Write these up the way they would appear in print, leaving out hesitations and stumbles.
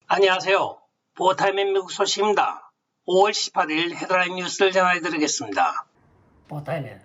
안녕하세요. 보타임의 미국 소식입니다. 5월 18일 헤드라인 뉴스를 전해드리겠습니다. 보타임의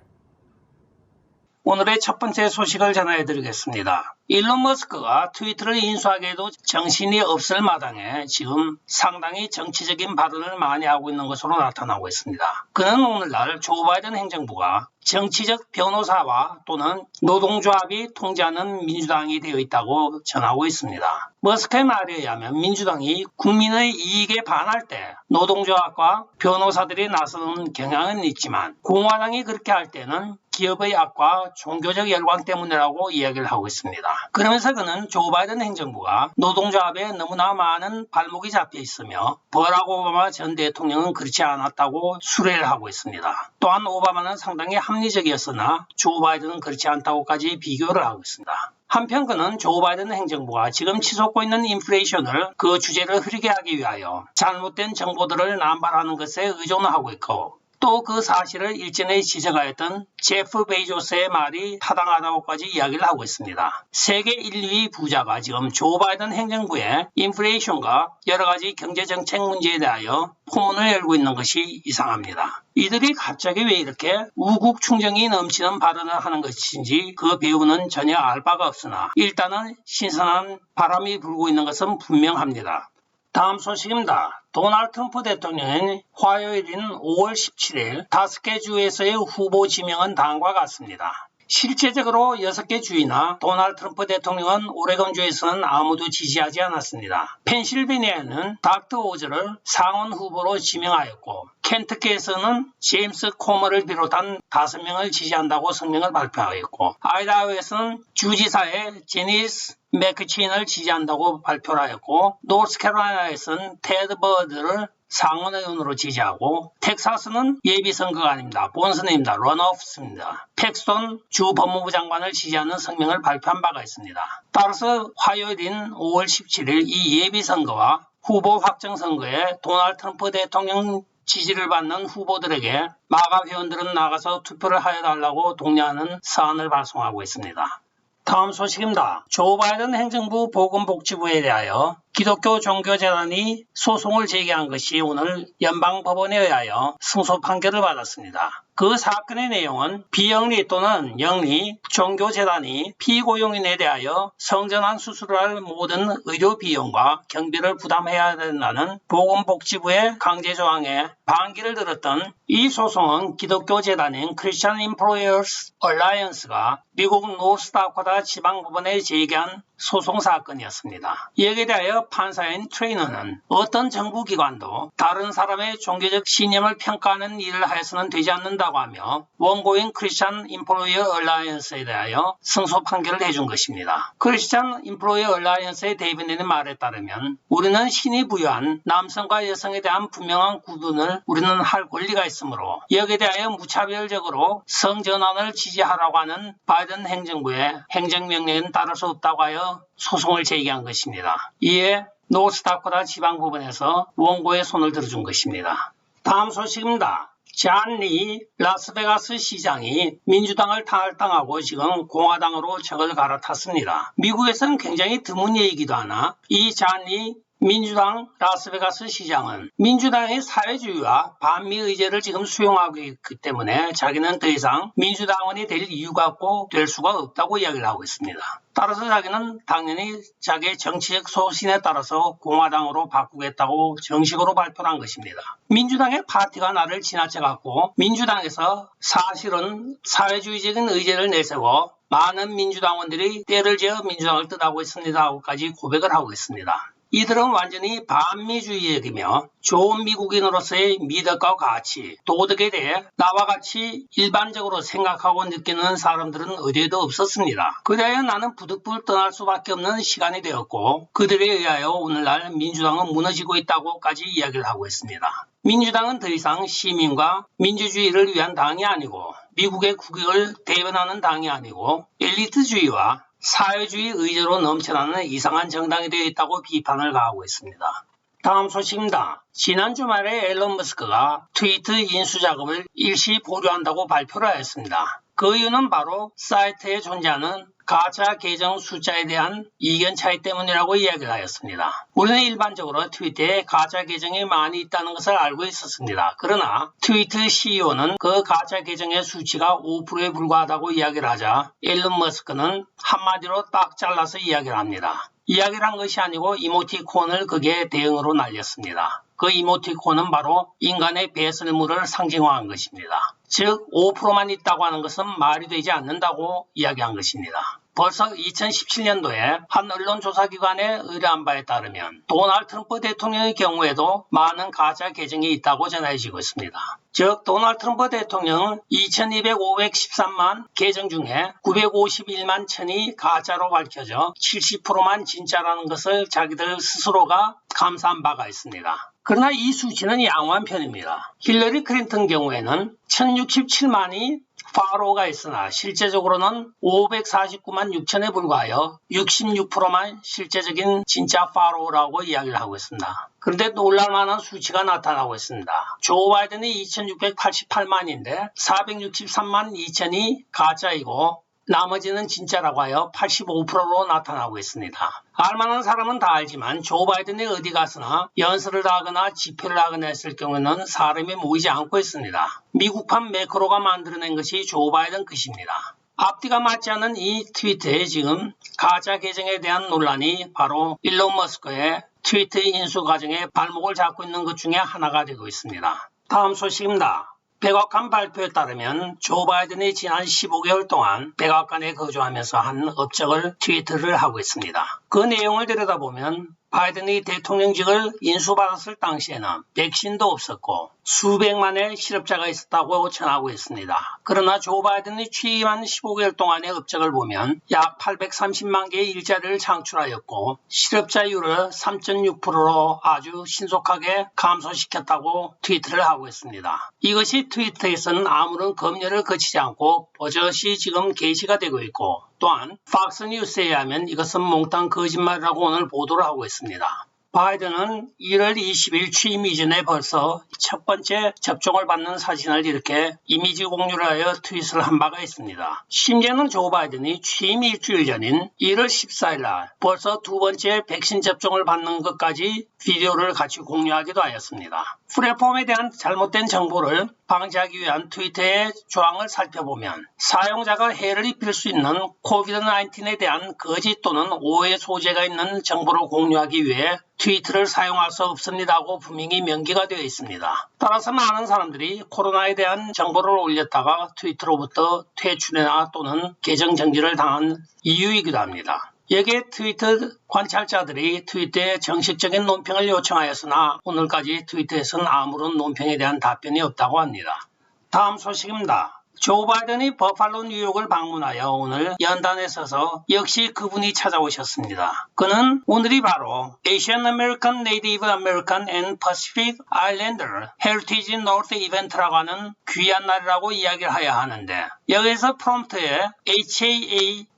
오늘의 첫 번째 소식을 전해드리겠습니다. 일론 머스크가 트위터를 인수하기에도 정신이 없을 마당에 지금 상당히 정치적인 발언을 많이 하고 있는 것으로 나타나고 있습니다. 그는 오늘날 조 바이든 행정부가 정치적 변호사와 또는 노동조합이 통제하는 민주당이 되어 있다고 전하고 있습니다. 머스크의 말에 의하면 민주당이 국민의 이익에 반할 때 노동조합과 변호사들이 나서는 경향은 있지만 공화당이 그렇게 할 때는 기업의 악과 종교적 열광 때문이라고 이야기를 하고 있습니다. 그러면서 그는 조 바이든 행정부가 노동조합에 너무나 많은 발목이 잡혀 있으며 버락 오바마 전 대통령은 그렇지 않았다고 수레를 하고 있습니다. 또한 오바마는 상당히 합리적이었으나 조 바이든은 그렇지 않다고까지 비교를 하고 있습니다. 한편 그는 조 바이든 행정부가 지금 치솟고 있는 인플레이션을 그 주제를 흐리게 하기 위하여 잘못된 정보들을 남발하는 것에 의존을 하고 있고 또 그 사실을 일전에 지적하였던 제프 베이조스의 말이 타당하다고까지 이야기를 하고 있습니다. 세계 1, 2위 부자가 지금 조 바이든 행정부의 인플레이션과 여러 가지 경제정책 문제에 대하여 포문을 열고 있는 것이 이상합니다. 이들이 갑자기 왜 이렇게 우국충정이 넘치는 발언을 하는 것인지 그 배우는 전혀 알 바가 없으나 일단은 신선한 바람이 불고 있는 것은 분명합니다. 다음 소식입니다. 도널드 트럼프 대통령은 화요일인 5월 17일 5개 주에서의 후보 지명은 다음과 같습니다. 실제적으로 6개 주이나 도널드 트럼프 대통령은 오레곤주에서는 아무도 지지하지 않았습니다. 펜실베니아는 닥터 오즈를 상원 후보로 지명하였고 켄터키에서는 제임스 코머를 비롯한 5명을 지지한다고 성명을 발표하였고 아이다호에서는 주지사의 제니스 맥크친을 지지한다고 발표를 하였고 노스캐롤라이나에서는 테드 버드를 상원의원으로 지지하고 텍사스는 예비선거가 아닙니다. 본선입니다. 런오프입니다. 팩스톤 주 법무부 장관을 지지하는 성명을 발표한 바가 있습니다. 따라서 화요일인 5월 17일 이 예비선거와 후보 확정선거에 도널드 트럼프 대통령 지지를 받는 후보들에게 마가 회원들은 나가서 투표를 하여 달라고 독려하는 서한을 발송하고 있습니다. 다음 소식입니다. 조 바이든 행정부 보건복지부에 대하여 기독교 종교재단이 소송을 제기한 것이 오늘 연방법원에 의하여 승소 판결을 받았습니다. 그 사건의 내용은 비영리 또는 영리 종교재단이 피고용인에 대하여 성전환 수술을 할 모든 의료 비용과 경비를 부담해야 된다는 보건복지부의 강제조항에 반기를 들었던 이 소송은 기독교 재단인 Christian Employers Alliance가 미국 노스다코타 지방법원에 제기한 소송 사건이었습니다. 여기에 대하여 판사인 트레이너는 어떤 정부기관도 다른 사람의 종교적 신념을 평가하는 일을 해서는 되지 않는다고 하며 원고인 크리스찬 임플로이어 얼라이언스에 대하여 승소 판결을 해준 것입니다. 크리스찬 임플로이어 얼라이언스의 대변인의 말에 따르면 우리는 신이 부여한 남성과 여성에 대한 분명한 구분을 우리는 할 권리가 있으므로 여기에 대하여 무차별적으로 성전환을 지지하라고 하는 바이든 행정부의 행정명령은 따를 수 없다고 하여 소송을 제기한 것입니다. 이에 노스다코타 지방법원에서 원고의 손을 들어준 것입니다. 다음 소식입니다. 잔 리 라스베가스 시장이 민주당을 탈당하고 지금 공화당으로 적을 갈아탔습니다. 미국에서는 굉장히 드문 예이기도 하나 이 잔 리 민주당 라스베가스 시장은 민주당의 사회주의와 반미 의제를 지금 수용하고 있기 때문에 자기는 더 이상 민주당원이 될 이유가 없고 될 수가 없다고 이야기를 하고 있습니다. 따라서 자기는 당연히 자기의 정치적 소신에 따라서 공화당으로 바꾸겠다고 정식으로 발표를 한 것입니다. 민주당의 파티가 나를 지나쳐갔고 민주당에서 사실은 사회주의적인 의제를 내세워 많은 민주당원들이 때를 지어 민주당을 뜻하고 있습니다 하고까지 고백을 하고 있습니다. 이들은 완전히 반미주의적이며 좋은 미국인으로서의 미덕과 가치, 도덕에 대해 나와 같이 일반적으로 생각하고 느끼는 사람들은 어디에도 없었습니다. 그래야 나는 부득불 떠날 수밖에 없는 시간이 되었고 그들에 의하여 오늘날 민주당은 무너지고 있다고까지 이야기를 하고 있습니다. 민주당은 더 이상 시민과 민주주의를 위한 당이 아니고 미국의 국익을 대변하는 당이 아니고 엘리트주의와 사회주의 의제로 넘쳐나는 이상한 정당이 되어 있다고 비판을 가하고 있습니다. 다음 소식입니다. 지난 주말에 일론 머스크가 트위터 인수 작업을 일시 보류한다고 발표를 하였습니다. 그 이유는 바로 사이트에 존재하는 가짜 계정 숫자에 대한 이견 차이 때문이라고 이야기를 하였습니다. 우리는 일반적으로 트위터에 가짜 계정이 많이 있다는 것을 알고 있었습니다. 그러나 트위터 CEO는 그 가짜 계정의 수치가 5%에 불과하다고 이야기를 하자 일론 머스크는 한마디로 딱 잘라서 이야기를 합니다. 이야기를 한 것이 아니고 이모티콘을 그게 대응으로 날렸습니다. 그 이모티콘은 바로 인간의 배설물을 상징화한 것입니다. 즉 5%만 있다고 하는 것은 말이 되지 않는다고 이야기한 것입니다. 벌써 2017년도에 한 언론조사기관에 의뢰한 바에 따르면 도널드 트럼프 대통령의 경우에도 많은 가짜 계정이 있다고 전해지고 있습니다. 즉 도널드 트럼프 대통령은 2213만 계정 중에 951만 천이 가짜로 밝혀져 70%만 진짜라는 것을 자기들 스스로가 감사한 바가 있습니다. 그러나 이 수치는 양호한 편입니다. 힐러리 클린턴 경우에는 1067만이 팔로워가 있으나 실제적으로는 549만 6천에 불과하여 66%만 실제적인 진짜 팔로워라고 이야기를 하고 있습니다. 그런데 놀랄만한 수치가 나타나고 있습니다. 조 바이든이 2688만인데 463만 2천이 가짜이고 나머지는 진짜라고 하여 85%로 나타나고 있습니다. 알만한 사람은 다 알지만 조 바이든이 어디 가서나 연설을 하거나 집회를 하거나 했을 경우에는 사람이 모이지 않고 있습니다. 미국판 매크로가 만들어낸 것이 조 바이든 것입니다. 앞뒤가 맞지 않는 이 트위터에 지금 가짜 계정에 대한 논란이 바로 일론 머스크의 트위터 인수 과정에 발목을 잡고 있는 것 중에 하나가 되고 있습니다. 다음 소식입니다. 백악관 발표에 따르면 조 바이든이 지난 15개월 동안 백악관에 거주하면서 한 업적을 트위터를 하고 있습니다. 그 내용을 들여다보면 바이든이 대통령직을 인수받았을 당시에는 백신도 없었고 수백만의 실업자가 있었다고 전하고 있습니다. 그러나 조 바이든이 취임한 15개월 동안의 업적을 보면 약 830만 개의 일자리를 창출하였고 실업자율을 3.6%로 아주 신속하게 감소시켰다고 트위터를 하고 있습니다. 이것이 트위터에서는 아무런 검열을 거치지 않고 버젓이 지금 게시가 되고 있고 또한 팍스뉴스에 의하면 이것은 몽땅 거짓말이라고 오늘 보도를 하고 있습니다. 바이든은 1월 20일 취임 이전에 벌써 첫 번째 접종을 받는 사진을 이렇게 이미지 공유를 하여 트윗을 한 바가 있습니다. 심지어는 조 바이든이 취임 일주일 전인 1월 14일 날 벌써 두 번째 백신 접종을 받는 것까지 비디오를 같이 공유하기도 하였습니다. 플랫폼에 대한 잘못된 정보를 방지하기 위한 트위터의 조항을 살펴보면 사용자가 해를 입힐 수 있는 코비드-19에 대한 거짓 또는 오해 소재가 있는 정보를 공유하기 위해 트위터를 사용할 수 없습니다고 분명히 명기가 되어 있습니다. 따라서 많은 사람들이 코로나에 대한 정보를 올렸다가 트위터로부터 퇴출이나 또는 계정 정지를 당한 이유이기도 합니다. 여기에 트위터 관찰자들이 트위터에 정식적인 논평을 요청하였으나 오늘까지 트위터에서는 아무런 논평에 대한 답변이 없다고 합니다. 다음 소식입니다. 조 바이든이 버팔로 뉴욕을 방문하여 오늘 연단에 서서 역시 그분이 찾아오셨습니다. 그는 오늘이 바로 Asian American, Native American and Pacific Islander Heritage North 이벤트라고 하는 귀한 날이라고 이야기를 해야 하는데 여기서 프롬프트에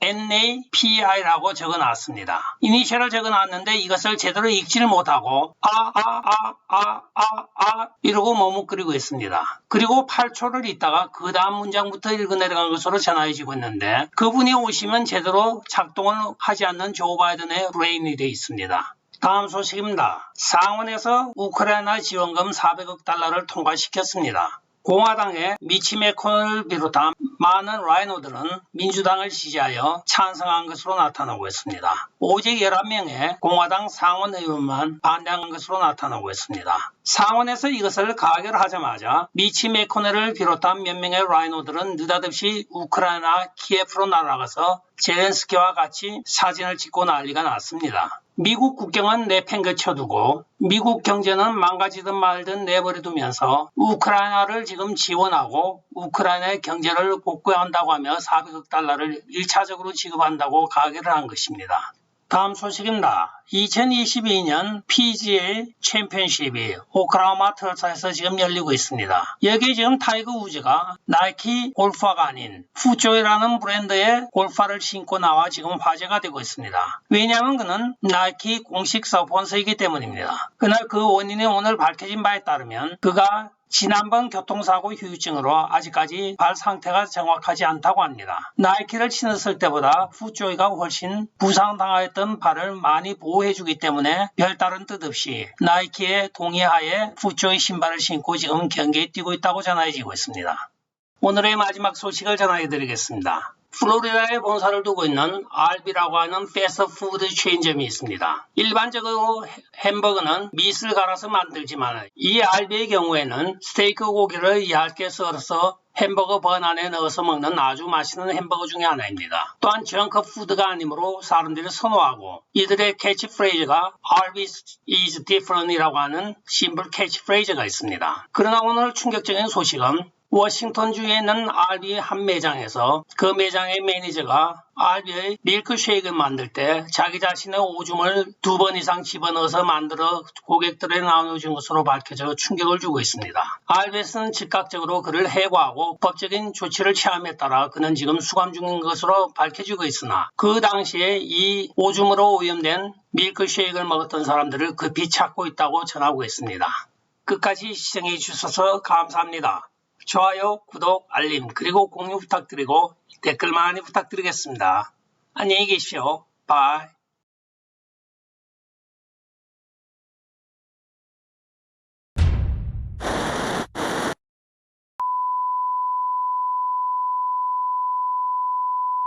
HAANAPI라고 적어놨습니다. 이니셜을 적어놨는데 이것을 제대로 읽지를 못하고 이러고 머뭇거리고 있습니다. 그리고 8초를 있다가 그 다음 문장부터 읽어내려간 것으로 전해지고 있는데 그분이 오시면 제대로 작동을 하지 않는 조 바이든의 브레인이 되어 있습니다. 다음 소식입니다. 상원에서 우크라이나 지원금 400억 달러를 통과시켰습니다. 공화당의 미치 매코넬을 비롯한 많은 라이노들은 민주당을 지지하여 찬성한 것으로 나타나고 있습니다. 오직 11명의 공화당 상원 의원만 반대한 것으로 나타나고 있습니다. 상원에서 이것을 가결하자마자 미치 매코넬을 비롯한 몇 명의 라이노들은 느닷없이 우크라이나 키예프로 날아가서 젤렌스키와 같이 사진을 찍고 난리가 났습니다. 미국 국경은 내팽개쳐두고 미국 경제는 망가지든 말든 내버려두면서 우크라이나를 지금 지원하고 우크라이나의 경제를 복구한다고 하며 400억 달러를 1차적으로 지급한다고 가결을 한 것입니다. 다음 소식입니다. 2022년 PGA 챔피언십이 오클라호마 tulsa에서 지금 열리고 있습니다. 여기에 지금 타이거 우즈가 나이키 골퍼가 아닌 푸조이라는 브랜드의 골퍼를 신고 나와 지금 화제가 되고 있습니다. 왜냐하면 그는 나이키 공식 스폰서이기 때문입니다. 그날 그 원인이 오늘 밝혀진 바에 따르면 그가 지난번 교통사고 후유증으로 아직까지 발 상태가 정확하지 않다고 합니다. 나이키를 신었을 때보다 풋조이가 훨씬 부상당하였던 발을 많이 보호해주기 때문에 별다른 뜻 없이 나이키의 동의하에 풋조이 신발을 신고 지금 경기에 뛰고 있다고 전해지고 있습니다. 오늘의 마지막 소식을 전해드리겠습니다. 플로리다에 본사를 두고 있는 알비라고 하는 패스트푸드 체인점이 있습니다. 일반적으로 햄버거는 밑을 갈아서 만들지만 이 알비의 경우에는 스테이크 고기를 얇게 썰어서 햄버거 번 안에 넣어서 먹는 아주 맛있는 햄버거 중에 하나입니다. 또한 정크푸드가 아니므로 사람들이 선호하고 이들의 캐치프레이즈가 Arby's is different이라고 하는 심플 캐치프레이즈가 있습니다. 그러나 오늘 충격적인 소식은 워싱턴주에 있는 알비의 한 매장에서 그 매장의 매니저가 알비의 밀크쉐이크를 만들 때 자기 자신의 오줌을 2번 이상 집어넣어서 만들어 고객들에 나눠준 것으로 밝혀져 충격을 주고 있습니다. 알비에서는 즉각적으로 그를 해고하고 법적인 조치를 취함에 따라 그는 지금 수감 중인 것으로 밝혀지고 있으나 그 당시에 이 오줌으로 오염된 밀크쉐이크를 먹었던 사람들을 급히 찾고 있다고 전하고 있습니다. 끝까지 시청해 주셔서 감사합니다. 좋아요, 구독, 알림, 그리고 공유 부탁드리고 댓글 많이 부탁드리겠습니다. 안녕히 계십시오. 바이.